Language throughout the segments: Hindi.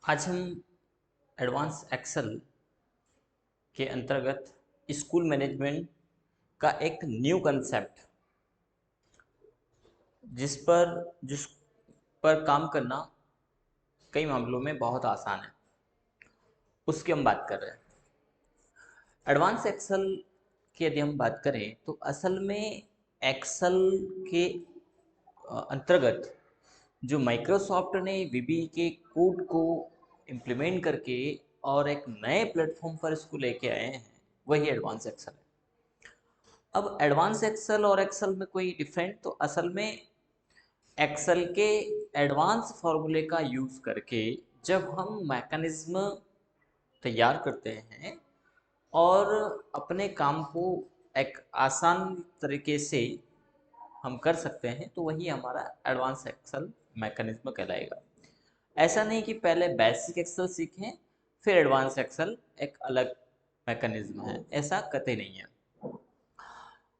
आज हम एडवांस एक्सेल के अंतर्गत स्कूल मैनेजमेंट का एक न्यू कंसेप्ट जिस पर काम करना कई मामलों में बहुत आसान है, उसकी हम बात कर रहे हैं। एडवांस एक्सेल की यदि हम बात करें तो असल में एक्सेल के अंतर्गत जो माइक्रोसॉफ्ट ने वीबी के कोड को इम्प्लीमेंट करके और एक नए प्लेटफॉर्म पर इसको लेके आए हैं, वही एडवांस एक्सेल है। अब एडवांस एक्सेल और एक्सेल में कोई डिफरेंट, तो असल में एक्सेल के एडवांस फॉर्मूले का यूज़ करके जब हम मैकेनिज्म तैयार करते हैं और अपने काम को एक आसान तरीके से हम कर सकते हैं, तो वही हमारा एडवांस एक्सेल मैकेनिज्म कहलाएगा। ऐसा नहीं कि पहले बेसिक एक्सेल सीखें फिर एडवांस एक्सेल एक अलग मैकेनिज्म है, ऐसा कतई नहीं है।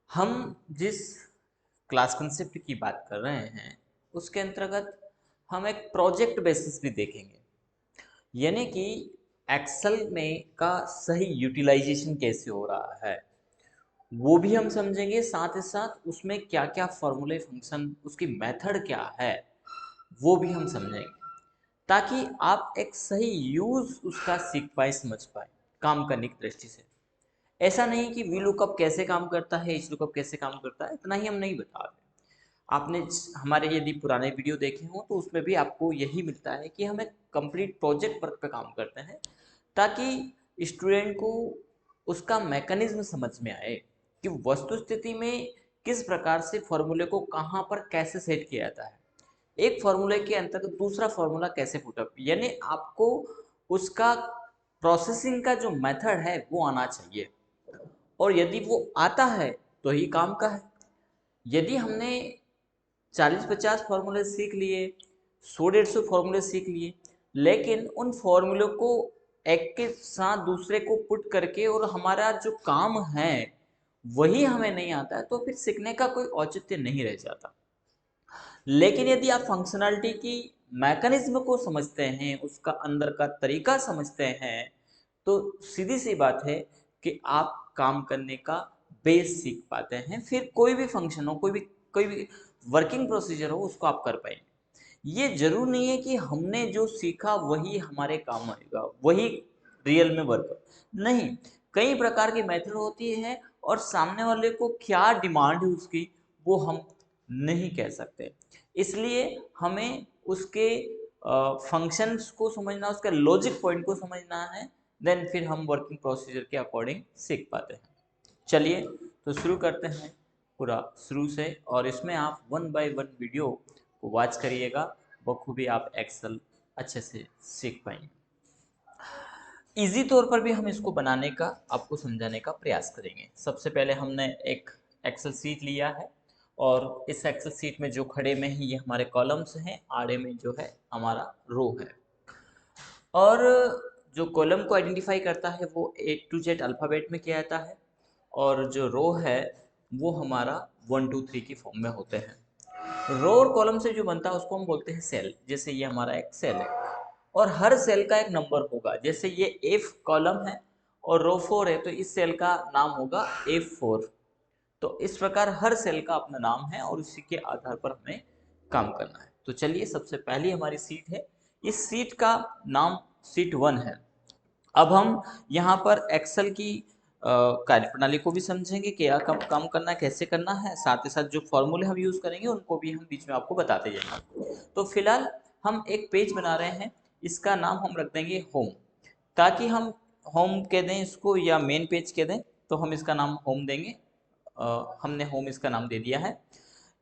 हम जिस क्लास कंसेप्ट की बात कर रहे हैं उसके अंतर्गत हम एक प्रोजेक्ट बेसिस भी देखेंगे, यानी कि एक्सेल में का सही यूटिलाइजेशन कैसे हो रहा है वो भी हम समझेंगे। साथ ही साथ उसमें क्या क्या फॉर्मूले फंक्शन, उसकी मेथड क्या है वो भी हम समझेंगे, ताकि आप एक सही यूज उसका सीख पाए, समझ पाए काम करने की दृष्टि से। ऐसा नहीं कि वी लुकअप कैसे काम करता है, इस लुकअप कैसे काम करता है, इतना ही हम नहीं बता रहे। आपने हमारे यदि पुराने वीडियो देखे हों तो उसमें भी आपको यही मिलता है कि हम एक कंप्लीट प्रोजेक्ट वर्क पे काम करते हैं, ताकि स्टूडेंट को उसका मैकेनिज्म समझ में आए कि वस्तु स्थिति में किस प्रकार से फॉर्मूले को कहाँ पर कैसे सेट किया जाता है, एक फॉर्मूले के अंतर्गत दूसरा फॉर्मूला कैसे पुटअप, यानी आपको उसका प्रोसेसिंग का जो मेथड है वो आना चाहिए। और यदि वो आता है तो ही काम का है। यदि हमने 40-50 फार्मूले सीख लिए, 100-150 फार्मूले सीख लिए, लेकिन उन फार्मूलों को एक के साथ दूसरे को पुट करके और हमारा जो काम है वही हमें नहीं आता है, तो फिर सीखने का कोई औचित्य नहीं रह जाता। लेकिन यदि आप फंक्शनैलिटी की मैकेनिज्म को समझते हैं, उसका अंदर का तरीका समझते हैं, तो सीधी सी बात है कि आप काम करने का बेस सीख पाते हैं। फिर कोई भी फंक्शन हो, कोई भी वर्किंग प्रोसीजर हो, उसको आप कर पाएंगे। ये जरूर नहीं है कि हमने जो सीखा वही हमारे काम आएगा, वही रियल में वर्क नहीं। कई प्रकार की मेथड होती है और सामने वाले को क्या डिमांड है उसकी, वो हम नहीं कह सकते। इसलिए हमें उसके फंक्शंस को समझना, उसके लॉजिक पॉइंट को समझना है, देन फिर हम वर्किंग प्रोसीजर के अकॉर्डिंग सीख पाते हैं। चलिए तो शुरू करते हैं पूरा शुरू से, और इसमें आप 1 बाय 1 वीडियो को वॉच करिएगा, बखूबी आप एक्सेल अच्छे से सीख पाएंगे। इजी तौर पर भी हम इसको बनाने का, आपको समझाने का प्रयास करेंगे। सबसे पहले हमने एक एक्सेल सीट लिया है और इस एक्सेल सीट में जो खड़े में ही ये हमारे कॉलम्स हैं, आड़े में जो है हमारा रो है। और जो कॉलम को आइडेंटिफाई करता है वो A to Z अल्फ़ाबेट में किया जाता है, और जो रो है वो हमारा 1 2 3 की फॉर्म में होते हैं। रो और कॉलम से जो बनता है उसको हम बोलते हैं सेल। जैसे ये हमारा एक सेल है और हर सेल का एक नंबर होगा। जैसे ये F कॉलम है और रो 4 है, तो इस सेल का नाम होगा F4। तो इस प्रकार हर सेल का अपना नाम है और उसी के आधार पर हमें काम करना है। तो चलिए, सबसे पहली हमारी सीट है, इस सीट का नाम सीट 1 है। अब हम यहाँ पर एक्सेल की कार्यप्रणाली को भी समझेंगे, क्या कब काम करना है, कैसे करना है, साथ ही साथ जो फॉर्मूले हम यूज़ करेंगे उनको भी हम बीच में आपको बताते जाएंगे। तो फिलहाल हम एक पेज बना रहे हैं, इसका नाम हम रख देंगे होम, ताकि हम होम कह दें इसको या मेन पेज कह दें, तो हम इसका नाम होम देंगे। हमने होम इसका नाम दे दिया है।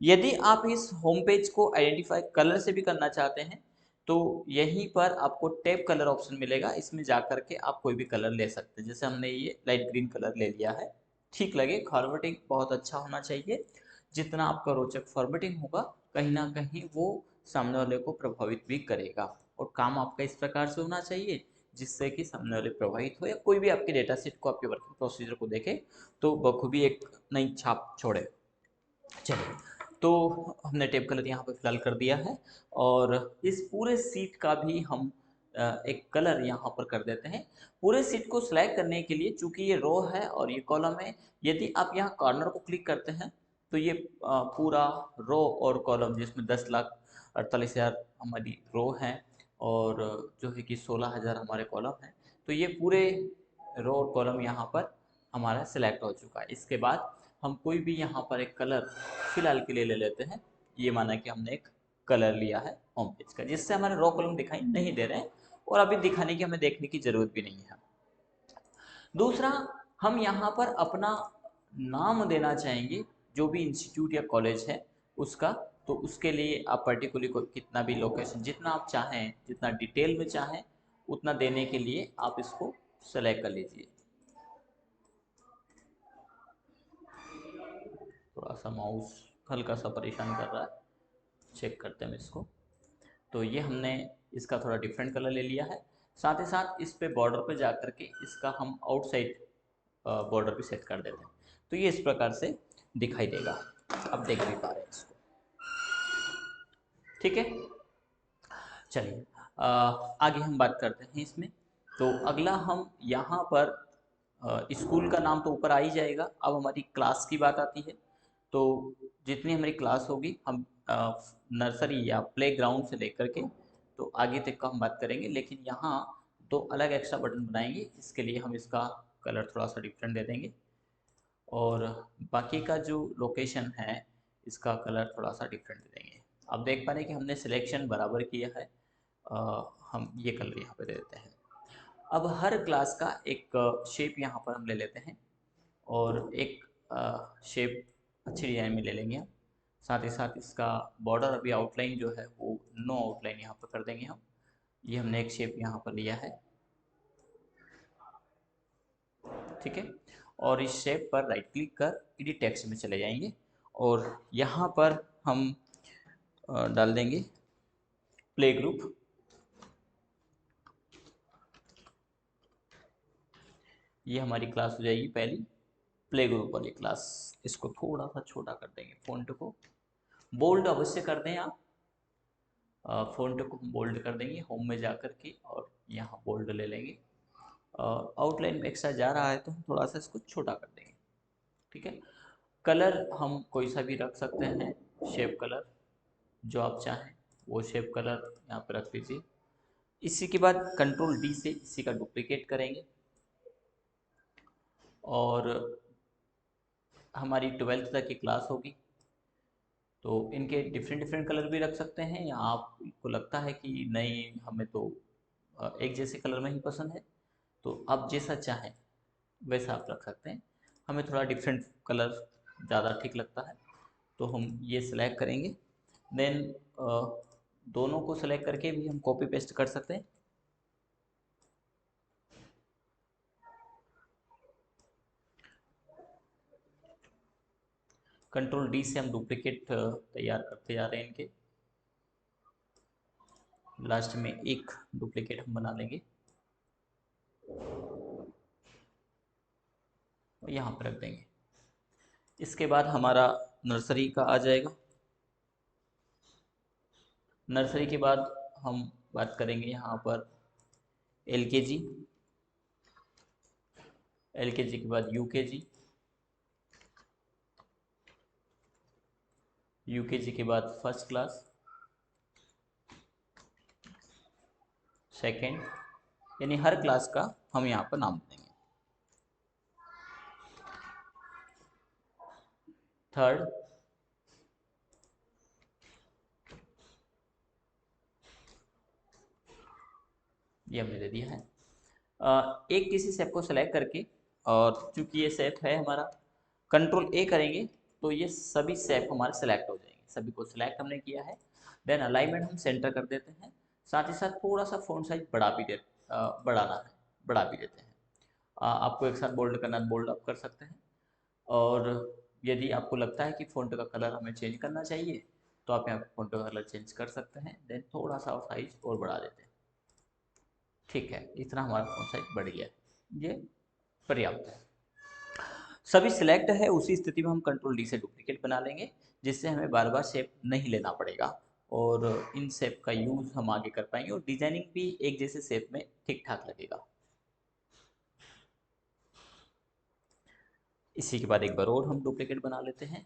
यदि आप इस होम पेज को आइडेंटिफाई कलर से भी करना चाहते हैं तो यहीं पर आपको टैब कलर ऑप्शन मिलेगा, इसमें जा करके आप कोई भी कलर ले सकते हैं। जैसे हमने ये लाइट ग्रीन कलर ले लिया है, ठीक लगे। फॉर्मेटिंग बहुत अच्छा होना चाहिए, जितना आपका रोचक फॉर्मेटिंग होगा कहीं ना कहीं वो सामने वाले को प्रभावित भी करेगा। और काम आपका इस प्रकार से होना चाहिए जिससे कि सामने वाले प्रभावित हो, या कोई भी आपके डेटा सेट को, आपके वर्किंग प्रोसीजर को देखे तो बखूबी एक नई छाप छोड़े। चलिए, तो हमने टेप कलर यहाँ पे फिलहाल कर दिया है, और इस पूरे सीट का भी हम एक कलर यहाँ पर कर देते हैं। पूरे सीट को सिलेक्ट करने के लिए, चूंकि ये रो है और ये कॉलम है, यदि आप यहाँ कॉर्नर को क्लिक करते हैं तो ये पूरा रो और कॉलम, जिसमें 10,48,000 हमारी रो है और जो है कि 16,000 हमारे कॉलम हैं, तो ये पूरे रो और कॉलम यहाँ पर हमारा सिलेक्ट हो चुका है। इसके बाद हम कोई भी यहाँ पर एक कलर फिलहाल के लिए ले लेते हैं। ये माना कि हमने एक कलर लिया है होम पेज का, जिससे हमारे रो कॉलम दिखाई नहीं दे रहे हैं और अभी दिखाने की हमें देखने की ज़रूरत भी नहीं है। दूसरा, हम यहाँ पर अपना नाम देना चाहेंगे, जो भी इंस्टीट्यूट या कॉलेज है उसका। तो उसके लिए आप पर्टिकुलर कितना भी लोकेशन, जितना आप चाहें, जितना डिटेल में चाहें उतना देने के लिए आप इसको सेलेक्ट कर लीजिए। थोड़ा सा माउस हल्का सा परेशान कर रहा है, चेक करते हैं हम इसको। तो ये हमने इसका थोड़ा डिफरेंट कलर ले लिया है। साथ ही साथ इस पे बॉर्डर पे जा करके इसका हम आउटसाइड बॉर्डर भी सेट कर देते हैं, तो ये इस प्रकार से दिखाई देगा। अब देख भी पा रहे हैं इसको, ठीक है। चलिए आगे हम बात करते हैं इसमें। तो अगला हम यहाँ पर स्कूल का नाम तो ऊपर आ ही जाएगा। अब हमारी क्लास की बात आती है। तो जितनी हमारी क्लास होगी, हम नर्सरी या प्ले ग्राउंड से लेकर के तो आगे तक का हम बात करेंगे, लेकिन यहाँ दो अलग एक्स्ट्रा बटन बनाएंगे। इसके लिए हम इसका कलर थोड़ा सा डिफरेंट दे देंगे और बाकी का जो लोकेशन है इसका कलर थोड़ा सा डिफरेंट दे देंगे। अब देख पा रहे हैं कि हमने सिलेक्शन बराबर किया है। हम ये कलर यहाँ पे दे देते हैं। अब हर क्लास का एक शेप यहाँ पर हम ले लेते हैं और एक शेप अच्छी डिजाइन में ले लेंगे हम। साथ ही साथ इसका बॉर्डर अभी आउटलाइन जो है वो नो आउटलाइन यहाँ पर कर देंगे हम। ये हमने एक शेप यहाँ पर लिया है, ठीक है। और इस शेप पर राइट क्लिक कर एडिट टेक्स्ट में चले जाएंगे और यहाँ पर हम डाल देंगे प्ले ग्रुप। ये हमारी क्लास हो जाएगी पहली, प्ले ग्रुप वाली क्लास। इसको थोड़ा सा छोटा कर देंगे, फ़ॉन्ट को बोल्ड अवश्य कर दें आप। फ़ॉन्ट को हम बोल्ड कर देंगे होम में जा कर के और यहाँ बोल्ड ले लेंगे। आउटलाइन में एक्स्ट्रा जा रहा है तो हम थोड़ा सा इसको छोटा कर देंगे, ठीक है। कलर हम कोई सा भी रख सकते हैं, शेप कलर जो आप चाहें वो शेप कलर यहाँ पर रख लीजिए। इसी के बाद कंट्रोल डी से इसी का डुप्लीकेट करेंगे और हमारी 12th तक की क्लास होगी। तो इनके डिफरेंट डिफरेंट कलर भी रख सकते हैं, या आपको लगता है कि नहीं हमें तो एक जैसे कलर में ही पसंद है, तो आप जैसा चाहें वैसा आप रख सकते हैं। हमें थोड़ा डिफरेंट कलर ज़्यादा ठीक लगता है, तो हम ये सिलेक्ट करेंगे। देन दोनों को सिलेक्ट करके भी हम कॉपी पेस्ट कर सकते हैं। कंट्रोल डी से हम डुप्लीकेट तैयार करते जा रहे हैं इनके। लास्ट में एक डुप्लीकेट हम बना लेंगे और यहाँ पर रख देंगे। इसके बाद हमारा नर्सरी का आ जाएगा। नर्सरी के बाद हम बात करेंगे यहाँ पर एलकेजी, एलकेजी के बाद यूकेजी, यूकेजी के बाद फर्स्ट क्लास, सेकंड, यानी हर क्लास का हम यहाँ पर नाम देंगे। थर्ड, ये हमने दे दिया है। एक किसी सेप को सेलेक्ट करके, और चूंकि ये सेप है हमारा, कंट्रोल ए करेंगे तो ये सभी सेप हमारे सेलेक्ट हो जाएंगे। सभी को सिलेक्ट हमने किया है। देन अलाइनमेंट हम सेंटर कर देते हैं। साथ ही साथ थोड़ा सा फ़ॉन्ट साइज बढ़ाना है, बढ़ा भी देते हैं। आपको एक साथ बोल्ड करना है, बोल्ड अप कर सकते हैं। और यदि आपको लगता है कि फ़ॉन्ट का कलर हमें चेंज करना चाहिए तो आप यहाँ पर फ़ॉन्ट का कलर चेंज कर सकते हैं। देन थोड़ा सा साइज और बढ़ा देते हैं, ठीक है। इतना हमारा फ़ॉन्ट साइज बढ़ गया, ये पर्याप्त है। सभी सिलेक्ट है, उसी स्थिति में हम कंट्रोल डी से डुप्लीकेट बना लेंगे, जिससे हमें बार बार शेप नहीं लेना पड़ेगा और इन शेप का यूज़ हम आगे कर पाएंगे और डिजाइनिंग भी एक जैसे शेप में ठीक ठाक लगेगा। इसी के बाद एक बार और हम डुप्लीकेट बना लेते हैं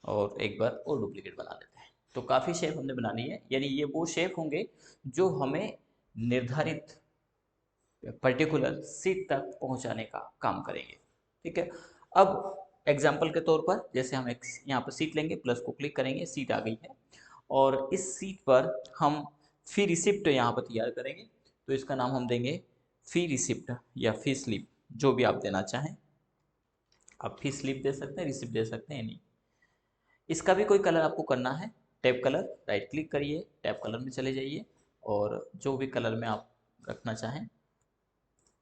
और एक बार और डुप्लीकेट बना लेते हैं। तो काफ़ी शेप हमने बनानी है, यानी ये वो शेप होंगे जो हमें निर्धारित पर्टिकुलर सीट तक पहुंचाने का काम करेंगे। ठीक है, अब एग्जाम्पल के तौर पर जैसे हम एक यहाँ पर सीट लेंगे, प्लस को क्लिक करेंगे, सीट आ गई है और इस सीट पर हम फी रिसिप्ट यहाँ पर तैयार करेंगे। तो इसका नाम हम देंगे फी रिसिप्ट या फी स्लिप, जो भी आप देना चाहें। आप फी स्लिप दे सकते हैं, रिसिप्ट दे सकते हैं, नहीं। इसका भी कोई कलर आपको करना है, टैब कलर, राइट क्लिक करिए, टैब कलर में चले जाइए और जो भी कलर में आप रखना चाहें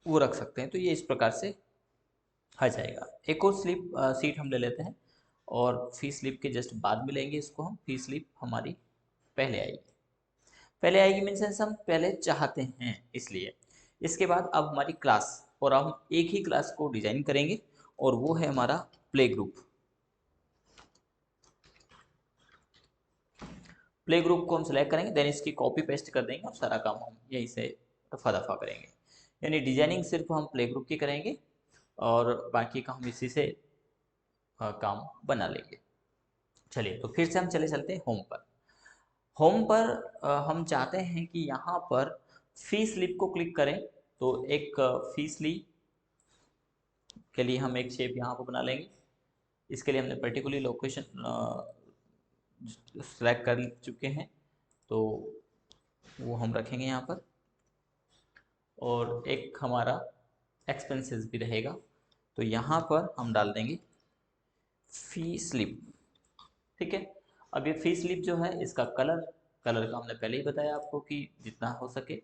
वो रख सकते हैं। तो ये इस प्रकार से आ जाएगा। एक और सीट हम ले लेते हैं और फी स्लिप के जस्ट बाद में लेंगे इसको हम। फी स्लिप हमारी पहले आएगी, पहले आएगी मीन्स हम पहले चाहते हैं इसलिए। इसके बाद अब हमारी क्लास, और हम एक ही क्लास को डिजाइन करेंगे और वो है हमारा प्ले ग्रुप। प्ले ग्रुप को हम सेलेक्ट करेंगे, देन इसकी कॉपी पेस्ट कर देंगे और सारा काम हम यहीं से रफा दफा करेंगे। यानी डिजाइनिंग सिर्फ हम प्ले ग्रुप की करेंगे और बाकी का हम इसी से काम बना लेंगे। चलिए, तो फिर से हम चलते हैं होम पर। होम पर हम चाहते हैं कि यहाँ पर फी स्लिप को क्लिक करें। तो एक फी स्लिप के लिए हम एक शेप यहाँ पर बना लेंगे। इसके लिए हमने पर्टिकुलर लोकेशन सेलेक्ट कर चुके हैं, तो वो हम रखेंगे यहाँ पर। और एक हमारा एक्सपेंसेस भी रहेगा, तो यहाँ पर हम डाल देंगे फी स्लिप। ठीक है, अब ये फी स्लिप जो है इसका कलर का हमने पहले ही बताया आपको कि जितना हो सके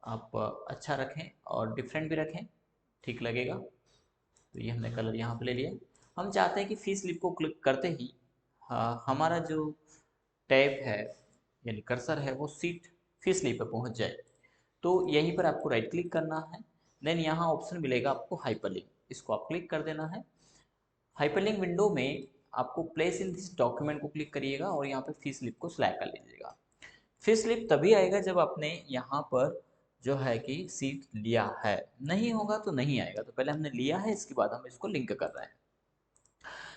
आप अच्छा रखें और डिफरेंट भी रखें, ठीक लगेगा। तो ये हमने कलर यहाँ पे ले लिया। हम चाहते हैं कि फी स्लिप को क्लिक करते ही हमारा जो टैब है यानी कर्सर है वो सीट फी स्लिप पर पहुँच जाए। तो यहीं पर आपको राइट क्लिक करना है, देन यहाँ ऑप्शन मिलेगा आपको हाइपरलिंक, इसको आप क्लिक कर देना है। हाइपरलिंक विंडो में आपको प्लेस इन दिस डॉक्यूमेंट को क्लिक करिएगा और यहाँ पे फी स्लिप को सिलेक्ट कर लीजिएगा। फी स्लिप तभी आएगा जब आपने यहाँ पर जो है कि सीट लिया है, नहीं होगा तो नहीं आएगा। तो पहले हमने लिया है, इसके बाद हम इसको लिंक कर रहे हैं।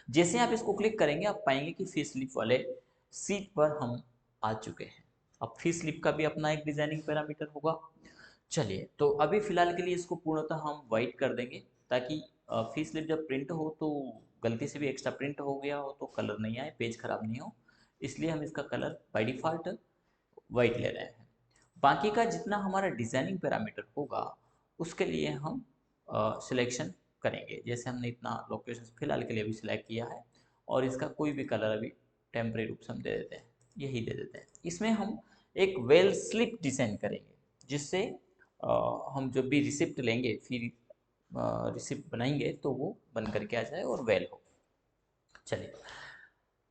जैसे आप इसको क्लिक करेंगे आप पाएंगे कि फी स्लिप वाले सीट पर हम आ चुके हैं। अब फी स्लिप का भी अपना एक डिजाइनिंग पैरामीटर होगा। चलिए, तो अभी फिलहाल के लिए इसको पूर्णतः हम वाइट कर देंगे, ताकि फी स्लिप जब प्रिंट हो तो गलती से भी एक्स्ट्रा प्रिंट हो गया हो तो कलर नहीं आए, पेज खराब नहीं हो। इसलिए हम इसका कलर बाय डिफ़ॉल्ट वाइट ले रहे हैं। बाकी का जितना हमारा डिज़ाइनिंग पैरामीटर होगा उसके लिए हम सिलेक्शन करेंगे। जैसे हमने इतना लोकेशन फिलहाल के लिए अभी सिलेक्ट किया है और इसका कोई भी कलर अभी टेम्परेरी रूप से हम दे देते हैं, यही दे देते हैं। इसमें हम एक वेल स्लिप डिज़ाइन करेंगे, जिससे हम जब भी रिसिप्ट लेंगे, फिर रिसिप्ट बनाएंगे तो वो बन करके आ जाए और वेल हो। चलिए,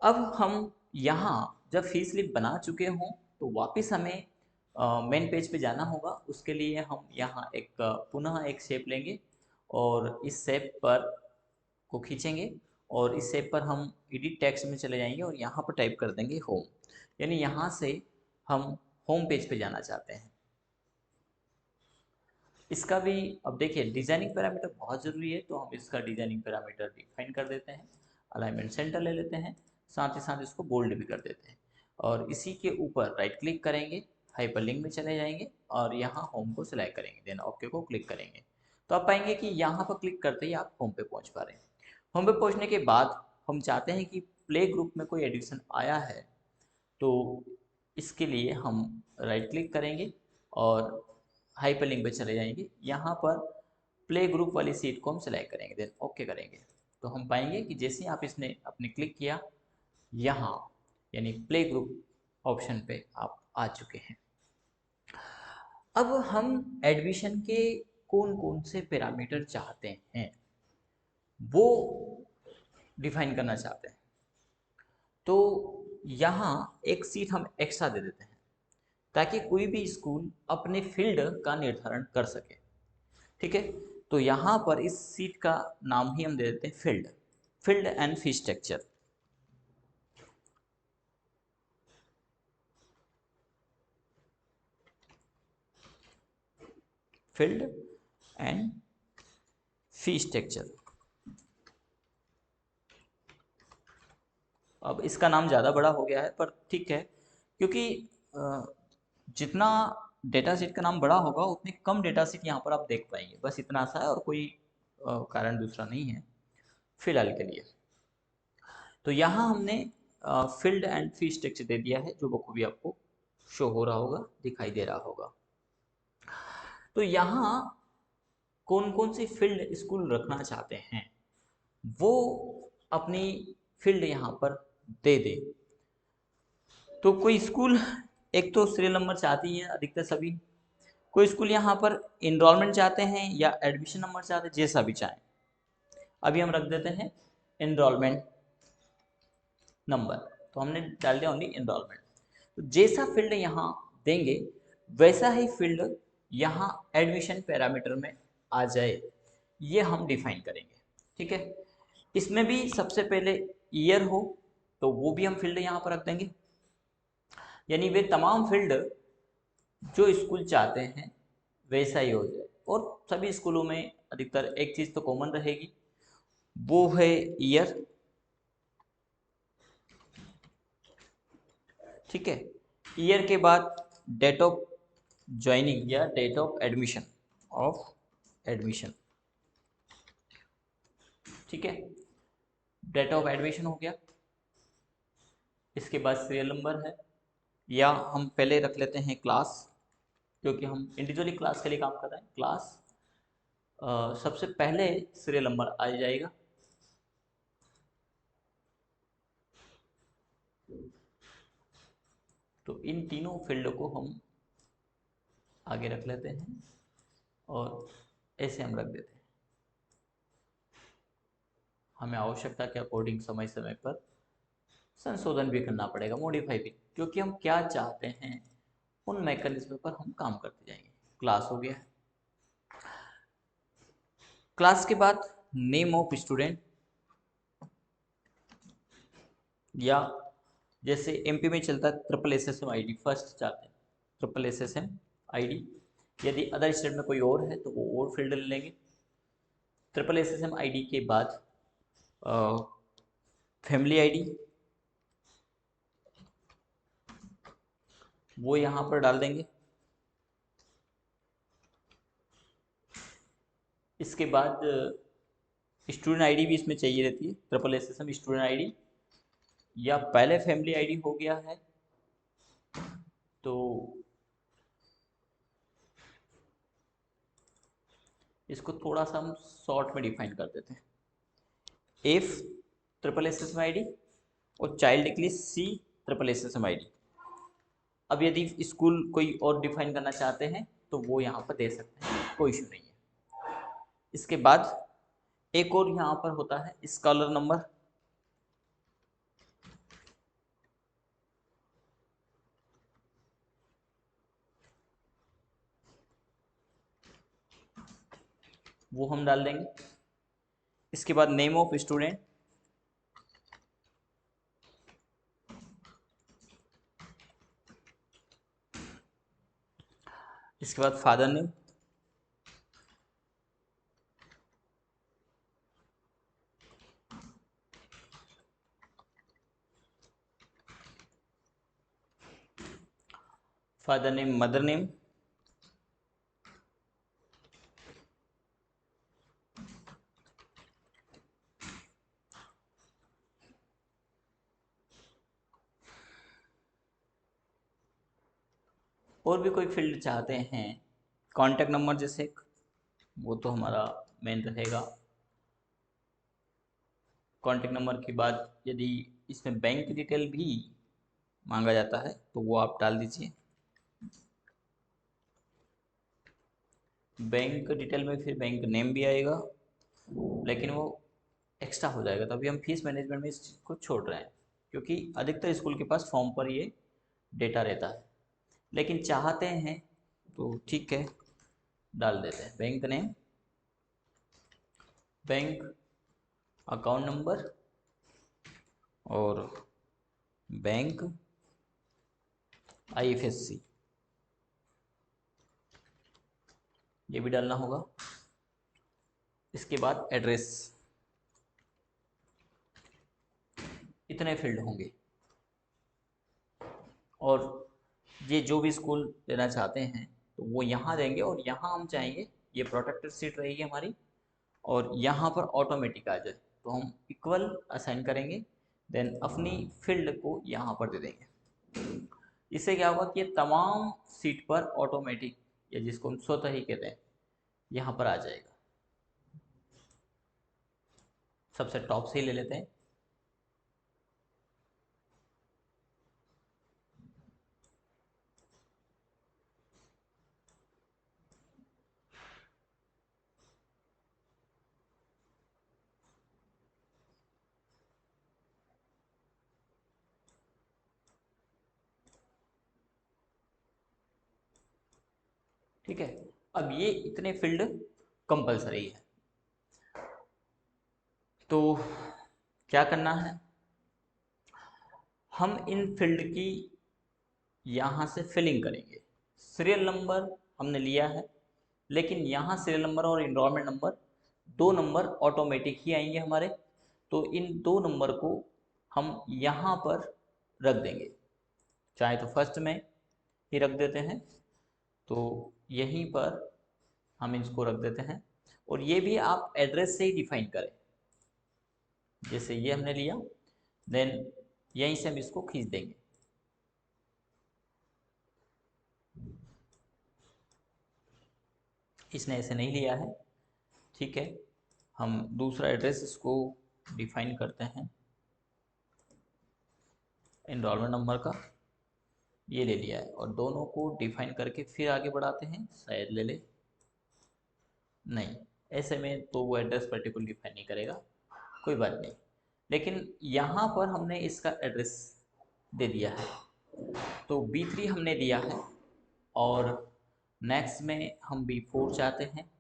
अब हम यहाँ जब फी स्लिप बना चुके हों तो वापस हमें मेन पेज पे जाना होगा। उसके लिए हम यहाँ एक पुनः एक शेप लेंगे और इस शेप पर को खींचेंगे और इस शेप पर हम एडिट टेक्स्ट में चले जाएंगे और यहाँ पर टाइप कर देंगे होम। यानी यहाँ से हम होम पेज पे जाना चाहते हैं। इसका भी अब देखिए डिजाइनिंग पैरामीटर बहुत ज़रूरी है, तो हम इसका डिजाइनिंग पैरामीटर डिफाइन कर देते हैं। अलाइनमेंट सेंटर ले लेते हैं, साथ ही साथ इसको बोल्ड भी कर देते हैं और इसी के ऊपर राइट क्लिक करेंगे, हाइपरलिंक में चले जाएंगे और यहाँ होम को सिलेक्ट करेंगे, देन ओके को क्लिक करेंगे। तो आप पाएंगे कि यहाँ पर क्लिक करते ही आप होम पे पहुँच पा रहे हैं। होम पे पहुँचने के बाद हम चाहते हैं कि प्ले ग्रुप में कोई एडिशन आया है, तो इसके लिए हम राइट क्लिक करेंगे और हाइपरलिंक पे चले जाएंगे। यहाँ पर प्ले ग्रुप वाली सीट को हम सेलेक्ट करेंगे, देन ओके करेंगे। तो हम पाएंगे कि जैसे ही आप इसने अपने क्लिक किया, यहाँ यानी प्ले ग्रुप ऑप्शन पे आप आ चुके हैं। अब हम एडमिशन के कौन कौन से पैरामीटर चाहते हैं वो डिफाइन करना चाहते हैं। तो यहाँ एक सीट हम एक्स्ट्रा दे देते हैं ताकि कोई भी स्कूल अपने फील्ड का निर्धारण कर सके। ठीक है, तो यहाँ पर इस सीट का नाम ही हम दे देते हैं field and fee structure. Field and fee structure. अब इसका नाम ज़्यादा बड़ा हो गया है पर ठीक है, क्योंकि जितना डेटा सेट का नाम बड़ा होगा उतने कम डेटा सेट यहाँ पर आप देख पाएंगे, बस इतना सा है और कोई कारण दूसरा नहीं है फिलहाल के लिए। तो यहाँ हमने फील्ड एंड फी स्ट्रक्चर दे दिया है जो बखूबी आपको शो हो रहा होगा, दिखाई दे रहा होगा। तो यहाँ कौन कौन सी फील्ड स्कूल रखना चाहते हैं वो अपनी फील्ड यहाँ पर दे दे। तो कोई स्कूल, एक तो सीरियल नंबर चाहती है अधिकतर सभी, कोई स्कूल यहाँ पर इनरोलमेंट चाहते हैं या एडमिशन नंबर चाहते हैं, जैसा भी चाहें। अभी हम रख देते हैं इनरोलमेंट नंबर, तो हमने डाल दिया ओनली इनरोलमेंट। तो जैसा फील्ड यहाँ देंगे वैसा ही फील्ड यहाँ एडमिशन पैरामीटर में आ जाए, ये हम डिफाइन करेंगे। ठीक है, इसमें भी सबसे पहले ईयर हो तो वो भी हम फील्ड यहाँ पर रख देंगे, यानी वे तमाम फील्ड जो स्कूल चाहते हैं वैसा ही हो जाए। और सभी स्कूलों में अधिकतर एक चीज़ तो कॉमन रहेगी, वो है ईयर। ठीक है, ईयर के बाद डेट ऑफ ज्वाइनिंग या डेट ऑफ एडमिशन। ठीक है, डेट ऑफ एडमिशन हो गया। इसके बाद सीरियल नंबर है, या हम पहले रख लेते हैं क्लास, क्योंकि हम इंडिविजुअली क्लास के लिए काम कर रहे हैं। क्लास सबसे पहले सीरियल नंबर आ जाएगा। तो इन तीनों फील्ड को हम आगे रख लेते हैं और ऐसे हम रख देते हैं। हमें आवश्यकता के अकॉर्डिंग समय समय पर संशोधन भी करना पड़ेगा, मॉडिफाई भी, क्योंकि हम क्या चाहते हैं उन मैकेनिज्म पर हम काम करते जाएंगे। क्लास हो गया है। क्लास के बाद नेम ऑफ स्टूडेंट, या जैसे एमपी में चलता है ट्रिपल एसएसएम आईडी, फर्स्ट चाहते हैं ट्रिपल एसएसएम आईडी। यदि अदर स्टेट में कोई और है तो वो और फील्ड ले लेंगे। ट्रिपल एसएसएम आईडी के बाद फैमिली आईडी, वो यहाँ पर डाल देंगे। इसके बाद स्टूडेंट आईडी भी इसमें चाहिए रहती है, ट्रिपल एसएसएम स्टूडेंट आईडी, या पहले फैमिली आईडी हो गया है तो इसको थोड़ा सा हम शॉर्ट में डिफाइन कर देते हैं, एफ ट्रिपल एसएसएम आईडी और चाइल्ड के लिए सी ट्रिपल एसएसएम आईडी। अब यदि स्कूल कोई और डिफाइन करना चाहते हैं तो वो यहाँ पर दे सकते हैं, कोई इशू नहीं है। इसके बाद एक और यहाँ पर होता है स्कॉलर नंबर। वो हम डाल देंगे। इसके बाद नेम ऑफ स्टूडेंट, इसके बाद father name, father name, mother name, और भी कोई फील्ड चाहते हैं कॉन्टैक्ट नंबर जैसे, वो तो हमारा मेन रहेगा। कॉन्टैक्ट नंबर के बाद यदि इसमें बैंक डिटेल भी मांगा जाता है तो वो आप डाल दीजिए। बैंक डिटेल में फिर बैंक नेम भी आएगा, लेकिन वो एक्स्ट्रा हो जाएगा, तो अभी हम फीस मैनेजमेंट में इस चीज़ को छोड़ रहे हैं, क्योंकि अधिकतर स्कूल के पास फॉर्म पर ये डेटा रहता है। लेकिन चाहते हैं तो ठीक है, डाल देते हैं bank name, bank account number और बैंक आईएफएससी, ये भी डालना होगा। इसके बाद एड्रेस, इतने फील्ड होंगे। और ये जो भी स्कूल देना चाहते हैं तो वो यहाँ देंगे, और यहाँ हम चाहेंगे ये प्रोटेक्टेड सीट रहेगी हमारी, और यहाँ पर ऑटोमेटिक आ जाए तो हम इक्वल असाइन करेंगे, देन अपनी फील्ड को यहाँ पर दे देंगे। इससे क्या होगा कि ये तमाम सीट पर ऑटोमेटिक, या जिसको हम स्वतः ही कहते हैं, यहाँ पर आ जाएगा। सबसे टॉप से ही ले लेते हैं। ठीक है, अब ये इतने फील्ड कंपलसरी है। तो क्या करना है, हम इन फील्ड की यहाँ से फिलिंग करेंगे। सीरियल नंबर हमने लिया है, लेकिन यहाँ सीरियल नंबर और इनरोलमेंट नंबर, दो नंबर ऑटोमेटिक ही आएंगे हमारे। तो इन दो नंबर को हम यहाँ पर रख देंगे, चाहे तो फर्स्ट में ही रख देते हैं, तो यहीं पर हम इसको रख देते हैं। और ये भी आप एड्रेस से ही डिफाइन करें, जैसे ये हमने लिया, देन यहीं से हम इसको खींच देंगे। इसने ऐसे नहीं लिया है, ठीक है। हम दूसरा एड्रेस इसको डिफाइन करते हैं, एनरोलमेंट नंबर का ये ले लिया है, और दोनों को डिफाइन करके फिर आगे बढ़ाते हैं। शायद ले ले, नहीं, ऐसे में तो वो एड्रेस पर्टिकुलर डिफाइन नहीं करेगा, कोई बात नहीं। लेकिन यहाँ पर हमने इसका एड्रेस दे दिया है, तो B3 हमने दिया है, और नेक्स्ट में हम B4 चाहते हैं,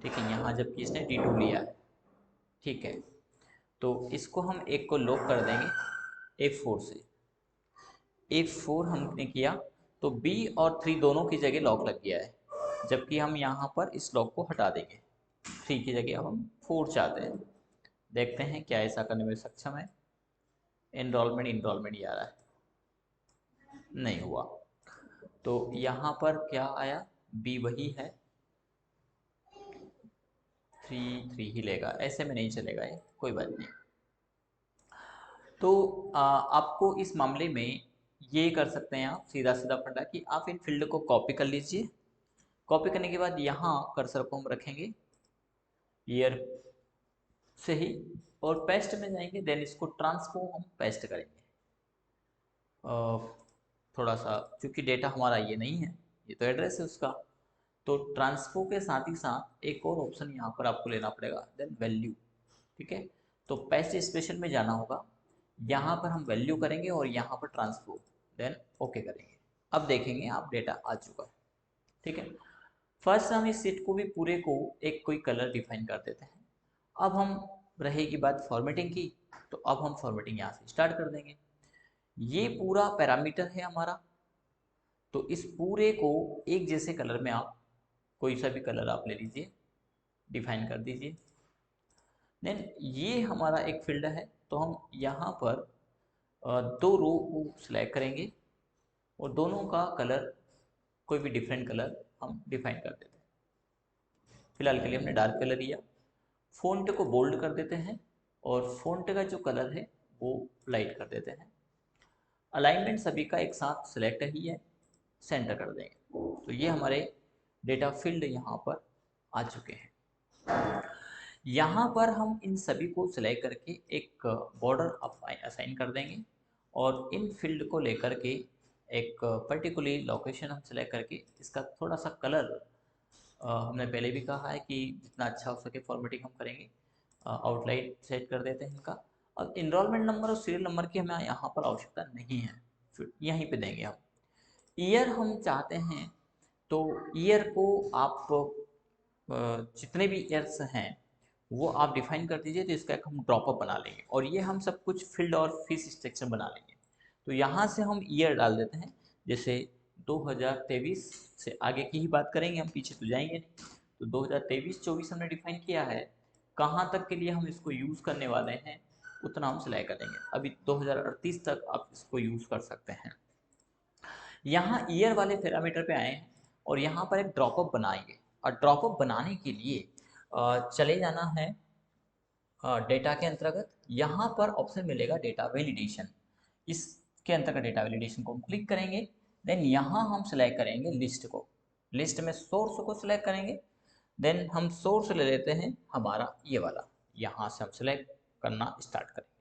ठीक है। यहाँ जबकि इसने D2 लिया है, ठीक है, तो इसको हम एक को लॉक कर देंगे F4 से। F4 हमने किया तो B और 3 दोनों की जगह लॉक लग गया है, जबकि हम यहाँ पर इस लॉक को हटा देंगे। 3 की जगह अब हम 4 चाहते हैं। देखते हैं क्या ऐसा करने में सक्षम है। इनरोलमेंट ये आ रहा है, नहीं हुआ। तो यहाँ पर क्या आया, B वही है, 3 ही लेगा, ऐसे में नहीं चलेगा ये, कोई बात नहीं। तो आपको इस मामले में ये कर सकते हैं आप सीधा सीधा फंडा कि आप इन फील्ड को कॉपी कर लीजिए। कॉपी करने के बाद यहाँ कर्सर को हम रखेंगे ईयर से ही, और पेस्ट में जाएंगे, देन इसको ट्रांसफॉर्म हम पेस्ट करेंगे। थोड़ा सा, क्योंकि डेटा हमारा ये नहीं है, ये तो एड्रेस है उसका, तो ट्रांसफो के साथ ही साथ एक और ऑप्शन यहाँ पर आपको लेना पड़ेगा, देन वैल्यू, ठीक है। तो पेस्ट स्पेशल में जाना होगा, यहाँ पर हम वैल्यू करेंगे और यहाँ पर ट्रांसफो, देन ओके करेंगे। अब देखेंगे आप डेटा आ चुका है, ठीक है। फर्स्ट हम इस सीट को भी पूरे को एक कोई कलर डिफाइन कर देते हैं। अब हम रहेगी बात फॉर्मेटिंग की, तो अब हम फॉर्मेटिंग यहाँ से स्टार्ट कर देंगे। ये पूरा पैरामीटर है हमारा, तो इस पूरे को एक जैसे कलर में आप कोई सा भी कलर आप ले लीजिए, डिफाइन कर दीजिए। देन ये हमारा एक फील्ड है, तो हम यहाँ पर दो रो को सिलेक्ट करेंगे, और दोनों का कलर कोई भी डिफरेंट कलर हम डिफाइन कर देते हैं। फिलहाल के लिए हमने डार्क कलर लिया। फ़ॉन्ट को बोल्ड कर देते हैं, और फ़ॉन्ट का जो कलर है वो लाइट कर देते हैं। अलाइनमेंट सभी का एक साथ सिलेक्ट ही है, सेंटर कर देंगे। तो ये हमारे डेटा फील्ड यहाँ पर आ चुके हैं। यहाँ पर हम इन सभी को सिलेक्ट करके एक बॉर्डर असाइन कर देंगे, और इन फील्ड को लेकर के एक पर्टिकुलर लोकेशन हम सिलेक्ट करके इसका थोड़ा सा कलर, हमने पहले भी कहा है कि जितना अच्छा हो सके फॉर्मेटिंग हम करेंगे। आउटलाइन सेट कर देते हैं इनका। अब इनरोलमेंट नंबर और सीरियल नंबर की हमें यहाँ पर आवश्यकता नहीं है, फिर यहीं पे देंगे हम। ईयर हम चाहते हैं, तो ईयर को आप जितने भी ईयर्स हैं वो आप डिफाइन कर दीजिए, तो इसका एक हम ड्रॉपअप बना लेंगे, और ये हम सब कुछ फील्ड और फीस स्ट्रक्चर बना लेंगे। तो यहाँ से हम ईयर डाल देते हैं, जैसे 2023 से आगे की ही बात करेंगे, हम पीछे तो जाएंगे नहीं। तो 2023-24 हमने डिफाइन किया है, कहाँ तक के लिए हम इसको यूज़ करने वाले हैं उतना हम सिलेक्ट करेंगे। अभी 2038 तक आप इसको यूज़ कर सकते हैं। यहाँ ईयर वाले पैरामीटर पे आए हैं और यहाँ पर एक ड्रॉपअप बनाएंगे, और ड्रॉपअप बनाने के लिए चले जाना है डेटा के अंतर्गत। यहाँ पर ऑप्शन मिलेगा डेटा वैलिडेशन, इसके अंतर्गत डेटा वैलिडेशन को हम क्लिक करेंगे। देन यहाँ हम सिलेक्ट करेंगे लिस्ट को, लिस्ट में सोर्स को सिलेक्ट करेंगे। देन हम सोर्स ले लेते हैं हमारा ये वाला, यहाँ से हम सिलेक्ट करना स्टार्ट करेंगे।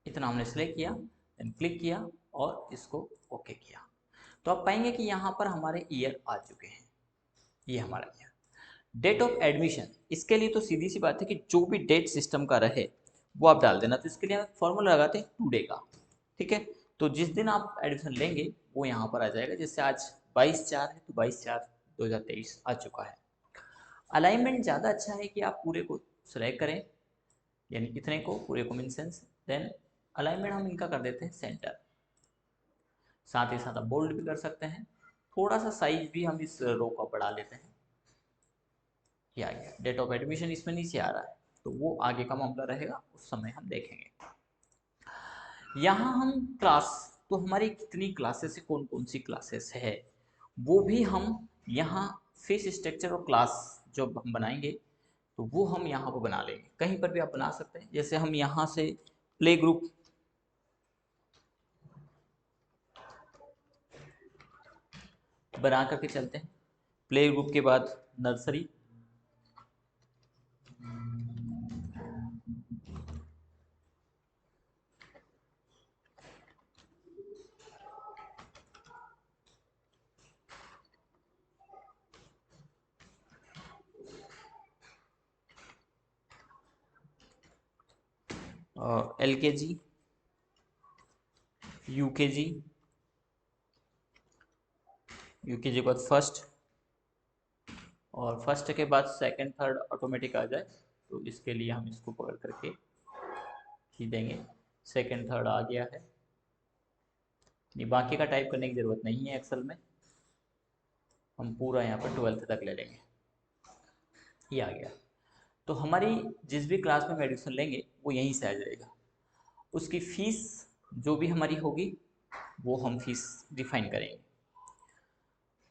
इतना हमने सिलेक्ट किया, देन क्लिक किया और इसको ओके किया। तो आप पाएंगे कि यहाँ पर हमारे ईयर आ चुके हैं, ये हमारा ईयर। डेट ऑफ एडमिशन, इसके लिए तो सीधी सी बात है कि जो भी डेट सिस्टम का रहे वो आप डाल देना। तो इसके लिए हम फॉर्मूला लगाते हैं टुडे का, ठीक है। तो जिस दिन आप एडमिशन लेंगे वो यहाँ पर आ जाएगा। जैसे आज 22/4 है तो 22/4/2023 आ चुका है। अलाइनमेंट ज़्यादा अच्छा है कि आप पूरे को सिलेक्ट करें, यानी इतने को पूरे को मीन सेंस। देन अलाइनमेंट हम इनका कर देते हैं सेंटर, साथ ही साथ आप बोल्ड भी कर सकते हैं। थोड़ा सा साइज भी हम इस रो का बढ़ा लेते हैं। ये आ गया। डेट ऑफ एडमिशन इसमें नीचे आ रहा है, तो वो आगे का मामला रहेगा, उस समय हम देखेंगे। यहाँ हम क्लास, तो हमारी कितनी क्लासेस है, कौन कौन सी क्लासेस है, वो भी हम यहाँ फेस स्ट्रक्चर और क्लास जो हम बनाएंगे तो वो हम यहाँ पर बना लेंगे। कहीं पर भी आप बना सकते हैं। जैसे हम यहाँ से प्ले ग्रुप बना करके चलते हैं। प्ले ग्रुप के बाद नर्सरी, LKG, UKG, UKG के बाद फर्स्ट, और फर्स्ट के बाद सेकंड थर्ड ऑटोमेटिक आ जाए तो इसके लिए हम इसको पकड़ करके खींच देंगे। सेकंड थर्ड आ गया है, ये बाकी का टाइप करने की ज़रूरत नहीं है एक्सेल में, हम पूरा यहाँ पर 12th तक ले लेंगे। ये आ गया। तो हमारी जिस भी क्लास में हम एडमिशन लेंगे वो यहीं से आ जाएगा। उसकी फ़ीस जो भी हमारी होगी वो हम फीस डिफाइन करेंगे।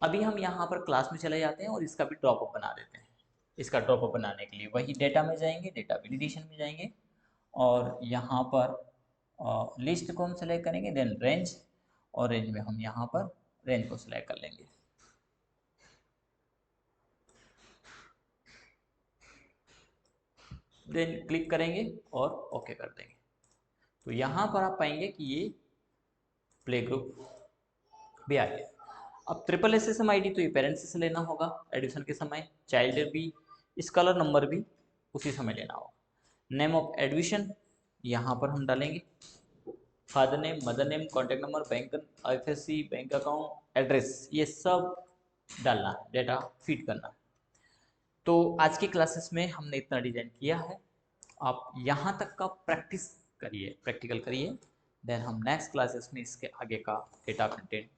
अभी हम यहाँ पर क्लास में चले जाते हैं और इसका भी ड्रॉपअप बना देते हैं। इसका ड्रॉपअप बनाने के लिए वही डेटा में जाएंगे, डेटा वैलिडेशन में जाएंगे और यहाँ पर लिस्ट को हम सेलेक्ट करेंगे। देन रेंज, और रेंज में हम यहाँ पर रेंज को सिलेक्ट कर लेंगे। देन क्लिक करेंगे और ओके कर देंगे। तो यहाँ पर आप पाएंगे कि ये प्ले ग्रुप भी आ गया। अब ट्रिपल SSM ID तो ये पेरेंट्स से लेना होगा एडमिशन के समय, चाइल्ड भी, स्कॉलर नंबर भी उसी समय लेना होगा। नेम ऑफ एडमिशन यहाँ पर हम डालेंगे, father name, mother name, contact number, bank IFSC, bank account, address, ये सब डालना है, डेटा फीड करना है। तो आज की क्लासेस में हमने इतना डिजाइन किया है। आप यहाँ तक का प्रैक्टिस करिए, प्रैक्टिकल करिए। देन हम नेक्स्ट क्लासेस में इसके आगे का डेटा कंटेंट